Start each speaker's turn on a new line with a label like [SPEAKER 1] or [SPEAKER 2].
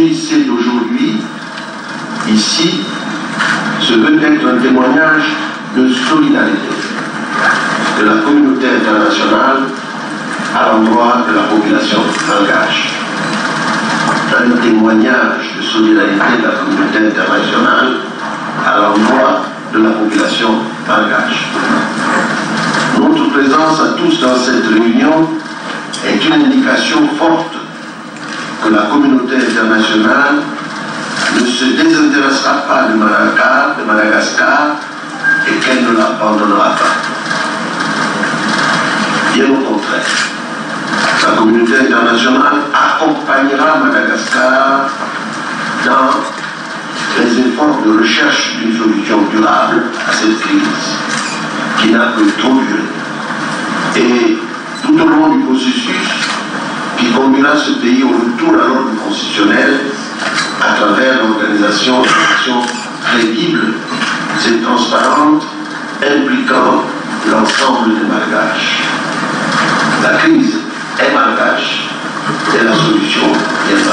[SPEAKER 1] l'Odyssée d'aujourd'hui, ici, se veut être un témoignage de solidarité de la communauté internationale à l'endroit de la population malgache. Un témoignage de solidarité de la communauté internationale à l'endroit de la population malgache. Notre présence à tous dans cette réunion est une indication forte que la communauté internationale ne se désintéressera pas de Madagascar et qu'elle ne l'abandonnera pas. Bien au contraire, la communauté internationale accompagnera Madagascar dans les efforts de recherche d'une solution durable à cette crise qui n'a que trop duré. Et tout au long du processus qui conduira ce pays au retour à l'ordre constitutionnel à travers l'organisation d'élections crédibles et transparentes impliquant l'ensemble des Malgaches. La crise est malgache et la solution viendra.